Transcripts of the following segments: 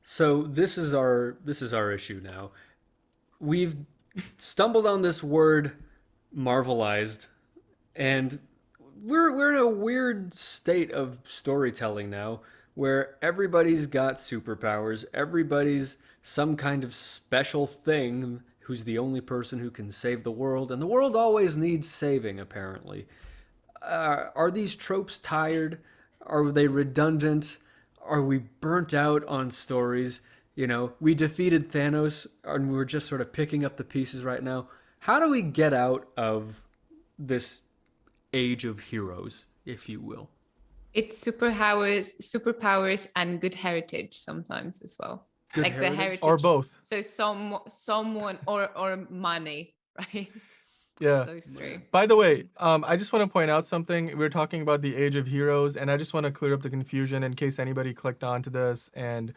So this is our issue now. We've stumbled on this word marvelized, and we're in a weird state of storytelling now where everybody's got superpowers, everybody's some kind of special thing who's the only person who can save the world, and the world always needs saving apparently. Are these tropes tired? Are they redundant? Are we burnt out on stories? We defeated Thanos and we're just sort of picking up the pieces right now. How do we get out of this age of heroes, if you will? It's superpowers and good heritage sometimes as well. Good Like the heritage? Or heritage. both. So someone or money, right? It's Yeah. those three. By the way, I just want to point out something. We are talking about the Age of Heroes, and I just want to clear up the confusion in case anybody clicked onto this and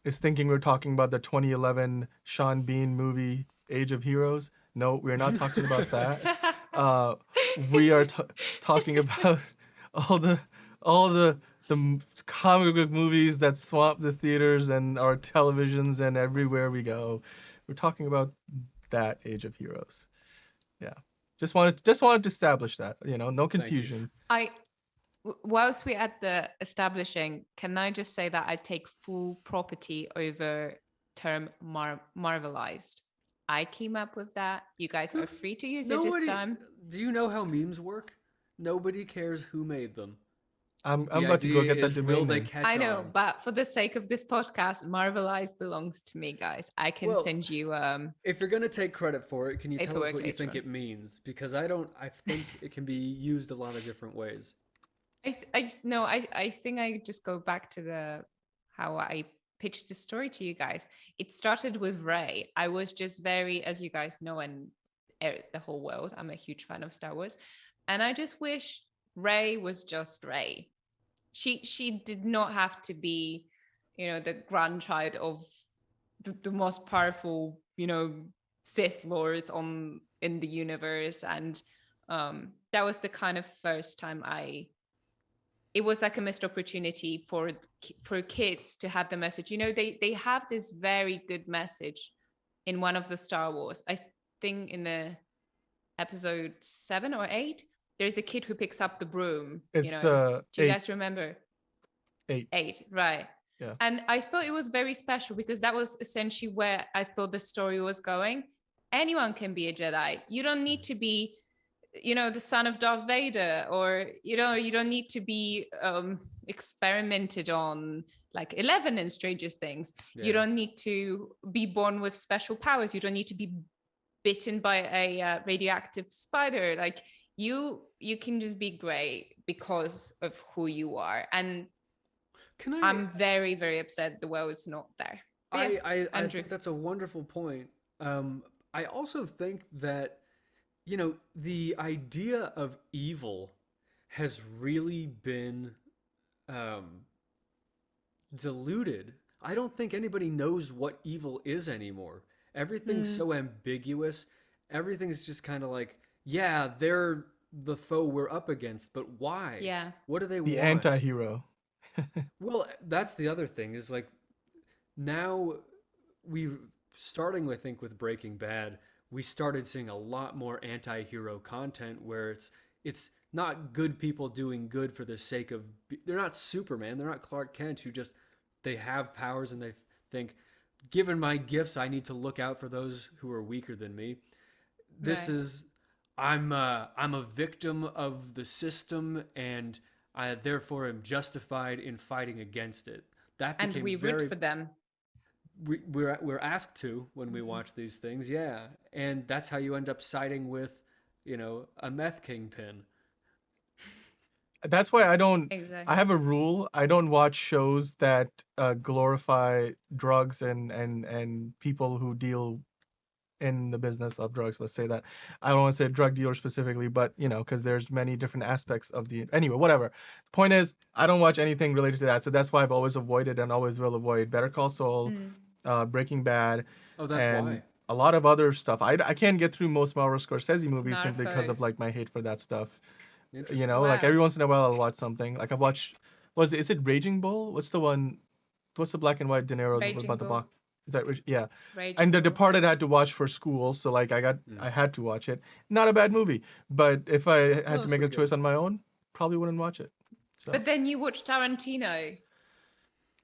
is thinking we're talking about the 2011 Sean Bean movie Age of Heroes. No, we're not talking about that. We are talking about all the comic book movies that swamp the theaters and our televisions and everywhere we go. We're talking about that Age of Heroes. Yeah. Just wanted to establish that, no confusion. Whilst we're at the establishing, can I just say that I take full property over term marvelized. I came up with that. You guys are free to use it this time. Do you know how memes work? Nobody cares who made them. I'm The about to go idea get that is, will domain they name. catch I know, on? but for the sake of this podcast, marvelized belongs to me, guys. I can Well, send you If you're gonna take credit for it, can you tell us paperwork what you later think on. it means? Because I don't. I think it can be used a lot of different ways. I think I just go back to how I pitched the story to you guys. It started with Ray. I was just very, as you guys know, and the whole world, I'm a huge fan of Star Wars, and I just wish Ray was just Ray. She did not have to be, the grandchild of the most powerful, Sith lords in the universe, and that was the kind of first time it was like a missed opportunity for kids to have the message. They have this very good message in one of the Star Wars. I think in the episode 7 or 8, there's a kid who picks up the broom. It's Do you 8. guys remember? 8. 8, right. Yeah. And I thought it was very special because that was essentially where I thought the story was going. Anyone can be a Jedi. You don't need to be the son of Darth Vader, or you don't need to be experimented on like 11 in Stranger Things. You don't need to be born with special powers. You don't need to be bitten by a radioactive spider. Like you can just be great because of who you are. And I'm very, very upset the world's not there. I think that's a wonderful point. I also think that the idea of evil has really been diluted. I don't think anybody knows what evil is anymore. Everything's so ambiguous. Everything's just kind of like, yeah, they're the foe we're up against, but why? Yeah. What do they The want? anti-hero. Well, that's the other thing is like now we starting I think with Breaking Bad, we started seeing a lot more anti-hero content where it's not good people doing good for the sake of they're not Superman, they're not Clark Kent who just they have powers and they think given my gifts I need to look out for those who are weaker than me. This Right. is I'm a victim of the system and I therefore am justified in fighting against it. That And became we very root for them. we're asked to when we watch these things, yeah, and that's how you end up siding with, a meth kingpin. That's why I Exactly. have a rule. I don't watch shows that glorify drugs and people who deal in the business of drugs. Let's say that. I don't want to say drug dealer specifically, but because there's many different aspects of anyway, whatever. The point is, I don't watch anything related to that. So that's why I've always avoided and always will avoid Better Call Saul, Breaking Bad, Oh, that's and why. a lot of other stuff. I can't get through most Marvel Scorsese movies simply because of Narcos. like my hate for that stuff. Interesting. Like Wow. every once in a while I'll watch something. Like I've watched, is it Raging Bull? What's the one? what's the black and white De Niro Raging about the Bull. box? Is that yeah? Raging And The Bull. Departed I had to watch for school, so like I had to watch it. Not a bad movie, but if I had to it's make a pretty choice good. on my own, probably wouldn't watch it. So. But then you watch Tarantino.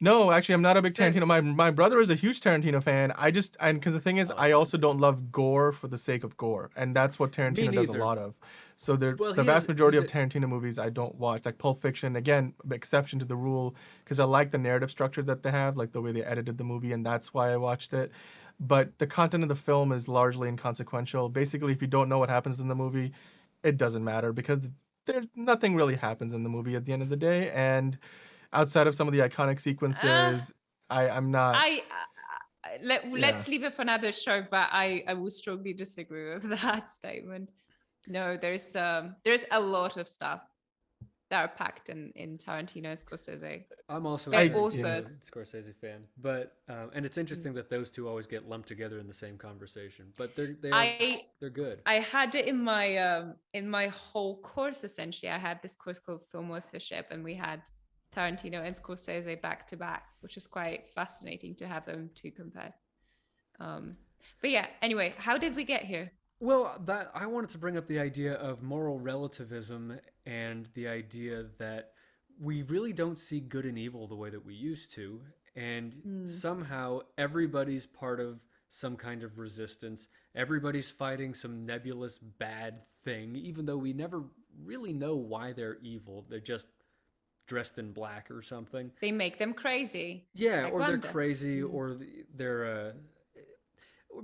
No, actually, I'm not a big So- Tarantino. My brother is a huge Tarantino fan. And because the thing is, I like I also Tarantino. don't love gore for the sake of gore, and that's what Tarantino does a neither. lot of. So Well, the he vast has majority of Tarantino movies I don't watch, like Pulp Fiction, again, exception to the rule, because I like the narrative structure that they have, like the way they edited the movie, and that's why I watched it. But the content of the film is largely inconsequential. Basically, if you don't know what happens in the movie, it doesn't matter because there's nothing really happens in the movie at the end of the day, and outside of some of the iconic sequences, I'm not. Let's leave it for another show, but I will strongly disagree with that statement. No, there's a lot of stuff that are packed in Tarantino, Scorsese. I'm also a They're Tarantino authors. Scorsese fan, but and it's interesting that those two always get lumped together in the same conversation. But they're good. I had it in my whole course essentially. I had this course called film authorship, and we had Tarantino and Scorsese back to back, which was quite fascinating to have them two compare. But yeah, anyway, how did we get here? Well, that I wanted to bring up the idea of moral relativism and the idea that we really don't see good and evil the way that we used to, and somehow everybody's part of some kind of resistance. Everybody's fighting some nebulous bad thing, even though we never really know why they're evil. They're just dressed in black or something. They make them crazy. Yeah, like or Wanda. they're crazy, or they're.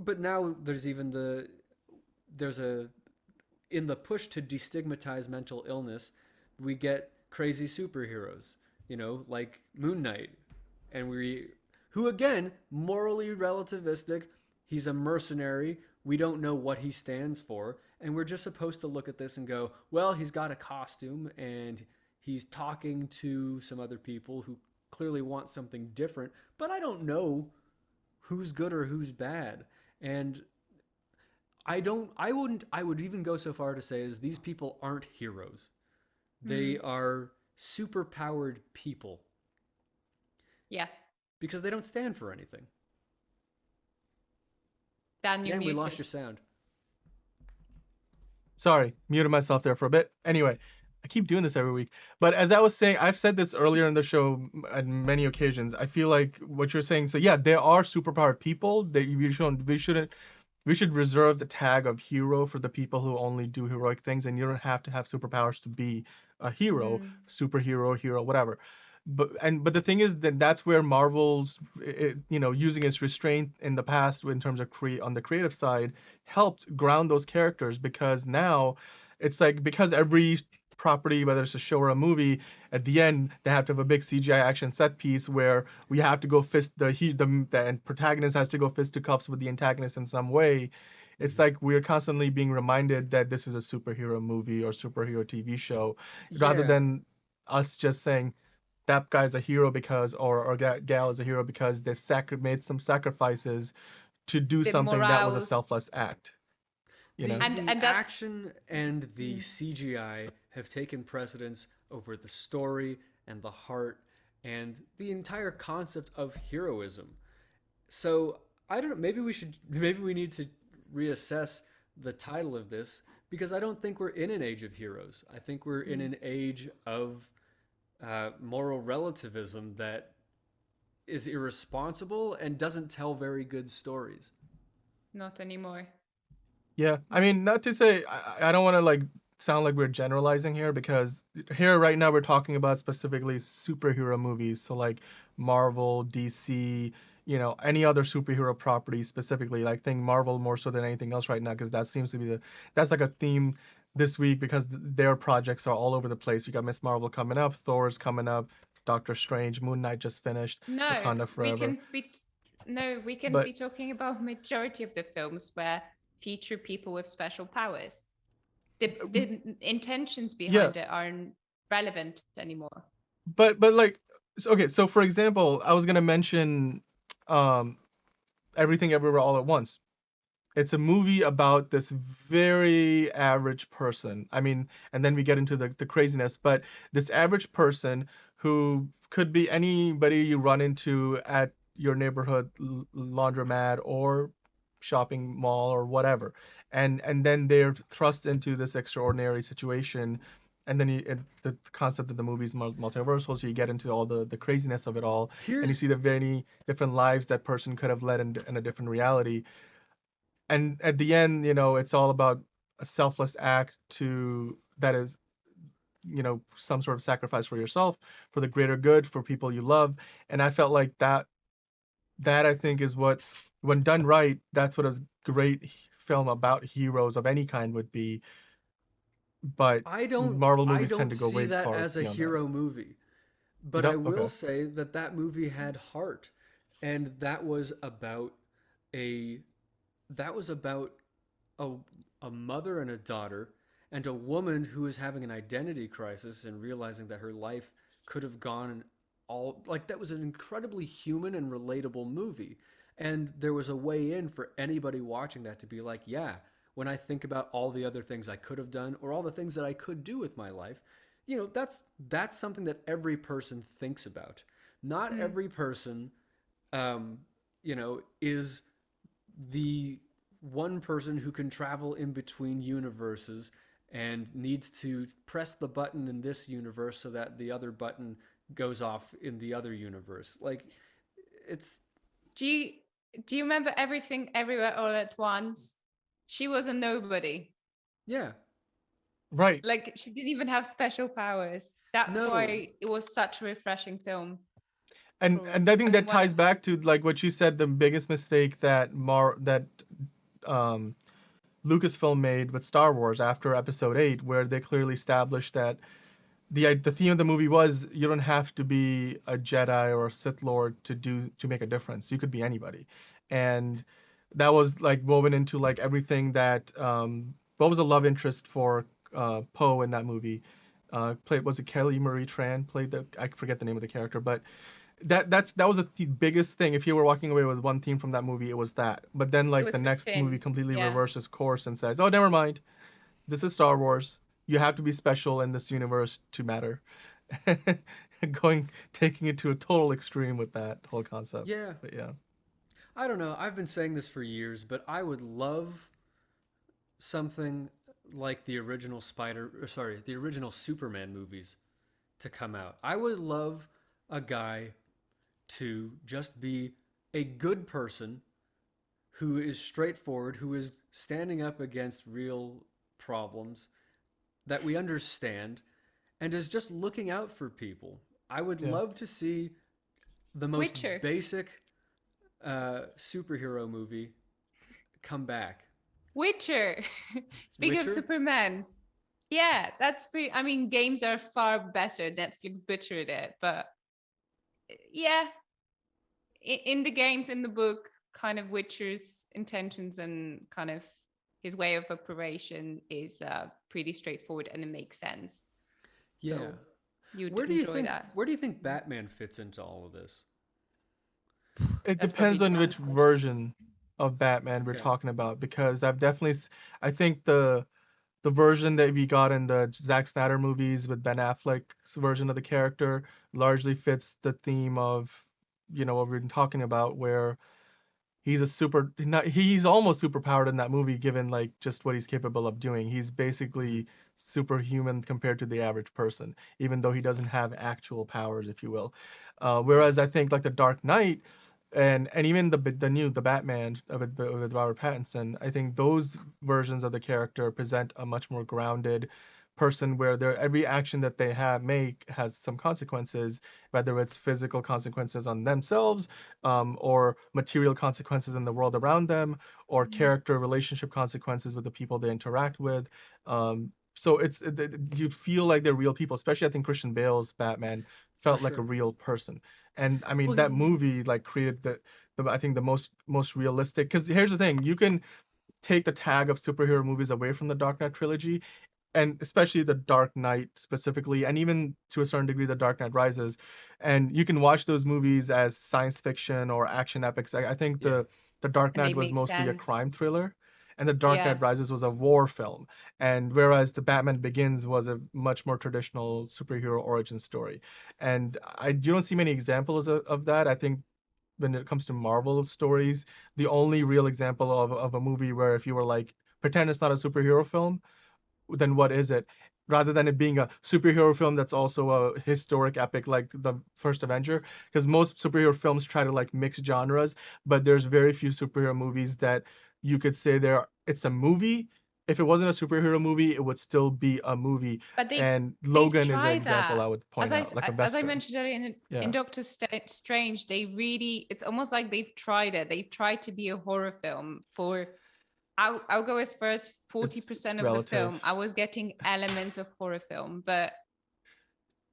But now there's even there's a in the push to destigmatize mental illness, we get crazy superheroes, like Moon Knight, and who again morally relativistic. He's a mercenary. We don't know what he stands for, and we're just supposed to look at this and go, well, he's got a costume and he's talking to some other people who clearly want something different, but I don't know who's good or who's bad. And I would even go so far to say as these people aren't heroes. They are superpowered people. Yeah. Because they don't stand for anything. Dan, you're Dan, we muted. lost your sound. Sorry, muted myself there for a bit. Anyway, I keep doing this every week. But as I was saying, I've said this earlier in the show on many occasions. I feel like what you're saying. So yeah, there are superpowered people that we should reserve the tag of hero for the people who only do heroic things, and you don't have to have superpowers to be a hero, superhero, hero, whatever. But the thing is that that's where Marvel's, using its restraint in the past in terms of on the creative side, helped ground those characters, because now it's like, because every property, whether it's a show or a movie, at the end they have to have a big CGI action set piece where we have to go the protagonist has to go fist to cuffs with the antagonist in some way. It's like we're constantly being reminded that this is a superhero movie or superhero TV show, rather than us just saying that guy's a hero because, or that gal is a hero because they made some sacrifices to do something that was a selfless act. The and action and the CGI have taken precedence over the story and the heart and the entire concept of heroism. So I don't know. Maybe we need to reassess the title of this, because I don't think we're in an age of heroes. I think we're in an age of moral relativism that is irresponsible and doesn't tell very good stories. Not anymore. Yeah, I mean, not to say I don't want to sound like we're generalizing here, because here right now we're talking about specifically superhero movies, so like Marvel, DC, any other superhero property specifically. Like, think Marvel more so than anything else right now, because that seems to be that's like a theme this week, because their projects are all over the place. We got Miss Marvel coming up, Thor's coming up, Doctor Strange, Moon Knight just finished, Wakanda Forever. We can be talking about majority of the films where feature people with special powers. The intentions behind it aren't relevant anymore. But like, okay, so for example, I was gonna mention Everything Everywhere All at Once. It's a movie about this very average person. I mean, and then we get into the craziness, but this average person who could be anybody you run into at your neighborhood laundromat or shopping mall or whatever, and then they're thrust into this extraordinary situation, and then the concept of the movie is multiversal, so you get into all the craziness of it all, and you Here's see the very different lives that person could have led in a different reality, and at the end, it's all about a selfless act that is, some sort of sacrifice for yourself, for the greater good, for people you love. And I felt like that I think is what, when done right, that's what a great film about heroes of any kind would be. But I don't Marvel I movies tend don't to go see way that far as a beyond that. hero movie. You But I don't? will Okay. say that that movie had heart, and a that was about a a mother and a daughter and a woman who is having an identity crisis and realizing that her life could have gone all like that was an incredibly human and relatable movie. And there was a way in for anybody watching that to be like, yeah, when I think about all the other things I could have done or all the things that I could do with my life, that's something that every person thinks about. Not Mm. every person is the one person who can travel in between universes and needs to press the button in this universe so that the other button goes off in the other universe. Like it's Do you do you remember Everything Everywhere All at Once? She was a nobody. yeah. Right. Like she didn't even have special powers. That's No. why it was such a refreshing film. And I think I mean, that one ties of back to like what you said, the biggest mistake that um Lucasfilm made with Star Wars after Episode 8, where they clearly established that the theme of the movie was you don't have to be a Jedi or a Sith Lord to make a difference. You could be anybody, and that was like woven into like everything that what was the love interest for Poe in that movie? Played, was it Kelly Marie Tran played the, I forget the name of the character, but that was the biggest thing. If you were walking away with one theme from that movie, it was that. But then it like the was for next movie Finn. completely Yeah. reverses course and says, oh, never mind, this is Star Wars. You have to be special in this universe to matter. Taking it to a total extreme with that whole concept. Yeah. But yeah. I don't know. I've been saying this for years, but I would love something like the original Superman movies to come out. I would love a guy to just be a good person who is straightforward, who is standing up against real problems that we understand, and is just looking out for people. I would Yeah. love to see the most Witcher. basic superhero movie come back. Witcher. Speaking of Witcher? Superman. Yeah, that's pretty. I mean, games are far better. Netflix butchered it, but yeah, in the games, in the book, kind of Witcher's intentions and kind of his way of operation is pretty straightforward and it makes sense. Yeah. So you'd enjoy that. Where do you think Batman fits into all of this? It That's probably depends on which John's question. version of Batman we're Okay. talking about, because I think the version that we got in the Zack Snyder movies with Ben Affleck's version of the character largely fits the theme of, what we've been talking about, where he's almost superpowered in that movie, given like just what he's capable of doing. He's Mm-hmm. basically superhuman compared to the average person, even though he doesn't have actual powers, if you will. Right. Whereas I think like the Dark Knight and even the Batman with Robert Pattinson, I think those versions of the character present a much more grounded person, where every action that they make has some consequences, whether it's physical consequences on themselves, or material consequences in the world around them, or Mhm. character relationship consequences with the people they interact with. So you feel like they're real people, especially I think Christian Bale's Batman For felt like a sure. real person. And I mean Well, that movie like created the I think the most realistic, because here's the thing, you can take the tag of superhero movies away from the Dark Knight trilogy, and especially the Dark Knight specifically, and even to a certain degree the Dark Knight Rises, and you can watch those movies as science fiction or action epics. I think yeah. the Dark And they Knight was make mostly a sense. crime thriller, and The Dark Yeah. Knight Rises was a war film, and whereas The Batman Begins was a much more traditional superhero origin story. And you don't see many examples of that. I think when it comes to Marvel stories, the only real example of a movie where if you were like, pretend it's not a superhero film, then what is it? Rather than it being a superhero film that's also a historic epic like the first Avenger, because most superhero films try to like mix genres, but there's very few superhero movies that you could say it's a movie. If it wasn't a superhero movie, it would still be a movie. But And they've Logan is an tried example that. I would As point out, like a as I Western. mentioned earlier in Yeah. Doctor Strange, they really, it's almost like they've tried it. They've tried to be a horror film for, I'll go as far as 40% of the relative. film. I was getting elements of horror film, but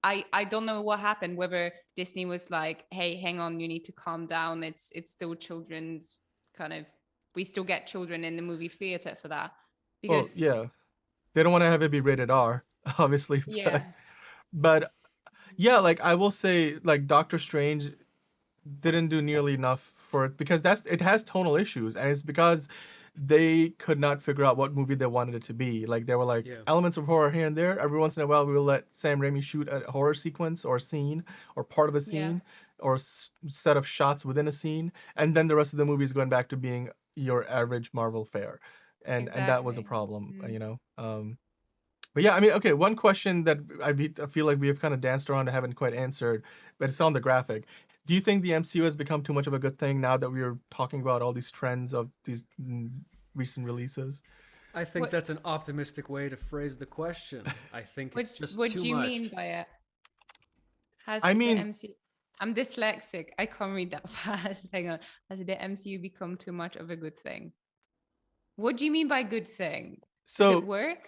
I don't know what happened, whether Disney was like, hey, hang on, you need to calm down. It's still children's kind of, we still get children in the movie theater for that. Well, Because yeah, they don't want to have it be rated R, obviously. yeah. But yeah, like I will say, like Doctor Strange didn't do nearly enough for it because it has tonal issues, and it's because they could not figure out what movie they wanted it to be. Like there were like Yeah. elements of horror here and there. Every once in a while, we will let Sam Raimi shoot a horror sequence or scene or part of a scene or set of shots within a scene, and then the rest of the movie is going back to being your average Marvel fare, and that was a Exactly. problem, Mm. you know. But yeah, I mean, okay, one question that I feel like we have kind of danced around and haven't quite answered, but it's on the graphic. Do you think the MCU has become too much of a good thing now that we're talking about all these trends of these recent releases? I think What that's an optimistic way to phrase the question. I think it's just what too do you much. mean by it? Has I the mean, MCU, I'm dyslexic. I can't read that fast. Hang on. Has the MCU become too much of a good thing? What do you mean by good thing? Does it so work?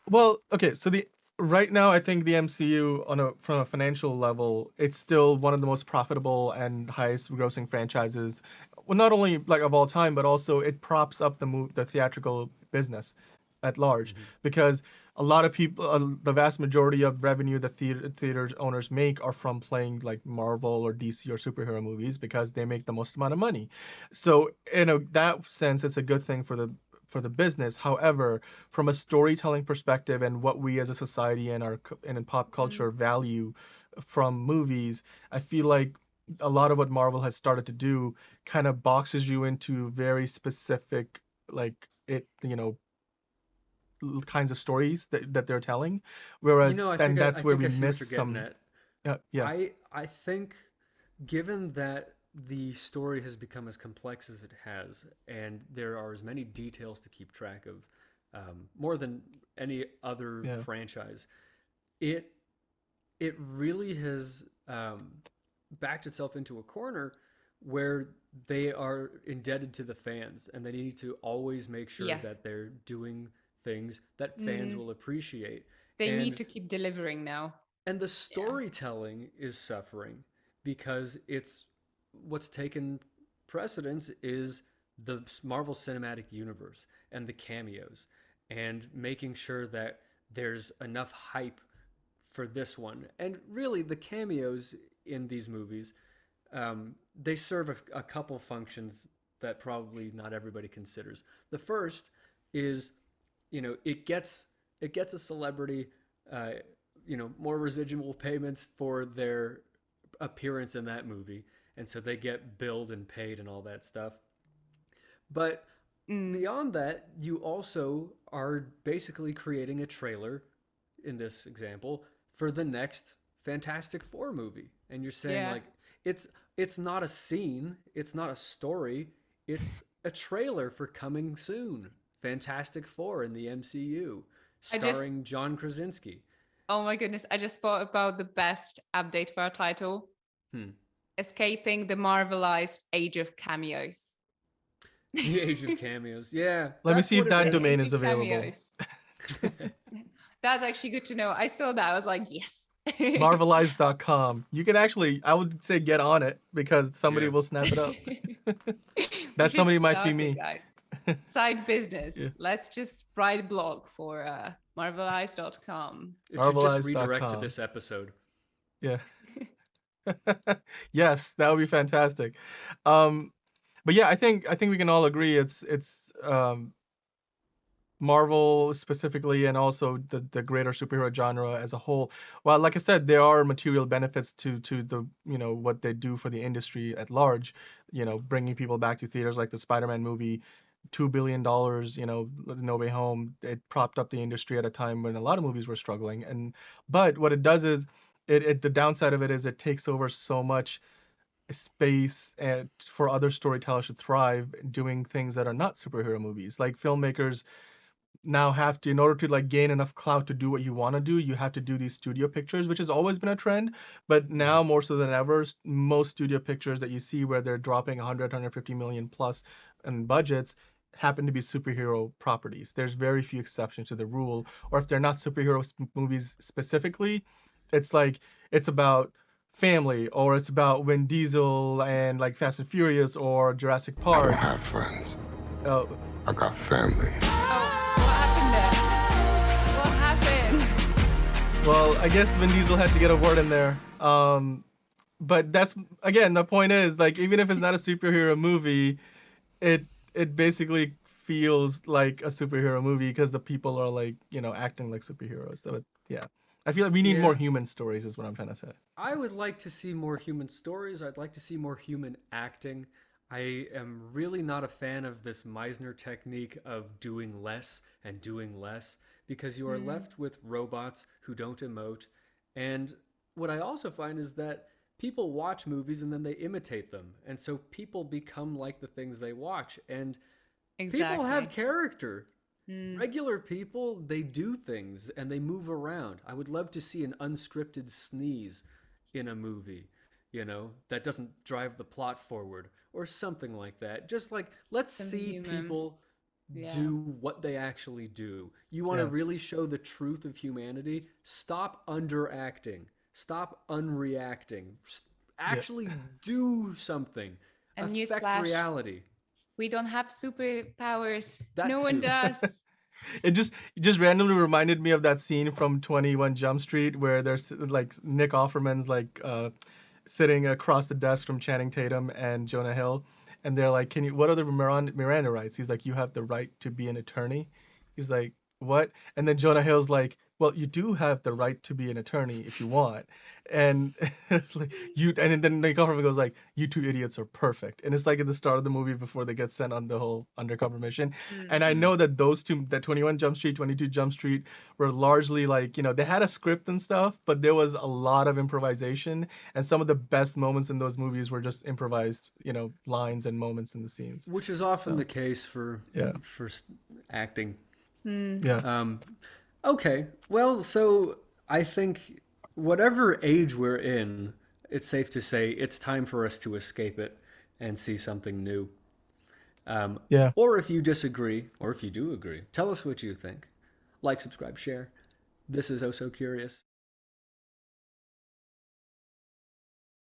well, okay, so the right now I think the MCU from a financial level, it's still one of the most profitable and highest grossing franchises. Well, not only like of all time, but also it props up the theatrical business at large Mhm. because a lot of people, the vast majority of revenue the theater owners make are from playing like Marvel or DC or superhero movies because they make the most amount of money. So in that sense, it's a good thing for the business. However, from a storytelling perspective and what we as a society and in pop culture value from movies, I feel like a lot of what Marvel has started to do kind of boxes you into very specific like kinds of stories that they're telling, You whereas know, then I that's where think we I see what miss you're getting some. at. Yeah. I think given that the story has become as complex as it has, and there are as many details to keep track of, more than any other Yeah. franchise, it it really has backed itself into a corner where they are indebted to the fans, and they need to always make sure Yeah. that they're doing things that fans Mm. will appreciate. They need And to keep delivering now. the Yeah. storytelling is suffering because it's what's taken precedence is the Marvel Cinematic Universe and the cameos and making sure that there's enough hype for this one. And really, the cameos in these movies, they serve a couple functions that probably not everybody considers. The first is, it gets a celebrity, uh, more residual payments for their appearance in that movie, and so they get billed and paid and all that stuff. But beyond that, you also are basically creating a trailer, in this example, for the next Fantastic Four movie, and you're saying Yeah. like it's it's not a scene, it's not a story, it's a trailer for coming soon, Fantastic Four in the MCU, I just, starring John Krasinski. oh my goodness, I just thought about the best update for our title: Hmm. Escaping the Marvelized Age of Cameos. The Age of Cameos. Yeah, Let me that's see if what it that is. domain is Escaping available. Cameos. That's actually good to know. I saw that. I was like, yes. Marvelized.com. You can actually, I would say, get on it because somebody Yeah. will snap it up. We That should somebody might be start it, me. guys. Side business. Yeah. Let's just write a blog for marvelized.com. It should just redirect to Marvelized.com. this episode. Yeah. Yes, that would be fantastic. But yeah, I think we can all agree it's Marvel specifically, and also the greater superhero genre as a whole. Well, like I said, there are material benefits to the what they do for the industry at large. Bringing people back to theaters, like the Spider-Man movie, $2 billion. No Way Home. It propped up the industry at a time when a lot of movies were struggling. But what it does is, the downside of it is it takes over so much space for other storytellers to thrive doing things that are not superhero movies. Like filmmakers now have to, in order to like gain enough clout to do what you want to do, you have to do these studio pictures, which has always been a trend, but now more so than ever, most studio pictures that you see where they're dropping 150 million plus in budgets happen to be superhero properties. There's very few exceptions to the rule, or if they're not superhero movies specifically, it's like it's about family, or it's about Vin Diesel and like Fast and Furious or Jurassic I don't Park. have friends. Uh, I got family. Oh, what happened there? What happened? Well, I guess Vin Diesel had to get a word in there. But that's, again, the point is, like, even if it's not a superhero movie, it basically feels like a superhero movie because the people are like, acting like superheroes. So yeah, I feel like we need more Yeah. human stories, is what I'm trying to say. I would like to see more human stories. I'd like to see more human acting. I am really not a fan of this Meisner technique of doing less and doing less, because you are left with robots who don't emote. And what I also find is that people watch movies and then they imitate them. And so people become like the things they watch. And people have Exactly. character. Regular people, they do things and they move around. I would love to see an unscripted sneeze in a movie, that doesn't drive the plot forward or something like that. Just like, let's Something see human. people Yeah. do what they actually do. You want to Yeah. really show the truth of humanity? Stop underacting. Stop unreacting. Actually do something. And Affect newsflash, reality. we don't have superpowers. That No one too. does. It just randomly reminded me of that scene from 21 Jump Street where there's like Nick Offerman's like sitting across the desk from Channing Tatum and Jonah Hill, and they're like, "Can you? What are the Miranda rights?" He's like, "You have the right to be an attorney." He's like, "What?" And then Jonah Hill's like, "Well, you do have the right to be an attorney if you want." And like, and then Nick Offerman goes like, "You two idiots are perfect." And it's like at the start of the movie before they get sent on the whole undercover mission. And I know that those two, that 21 Jump Street, 22 Jump Street, were largely like, they had a script and stuff, but there was a lot of improvisation, and some of the best moments in those movies were just improvised, lines and moments in the scenes. Which is often So, the case for yeah. acting. Yeah. Okay, well, so I think whatever age we're in, it's safe to say it's time for us to escape it and see something new. Yeah. Or if you disagree, or if you do agree, tell us what you think. Like, subscribe, share. This is Oh So Curious.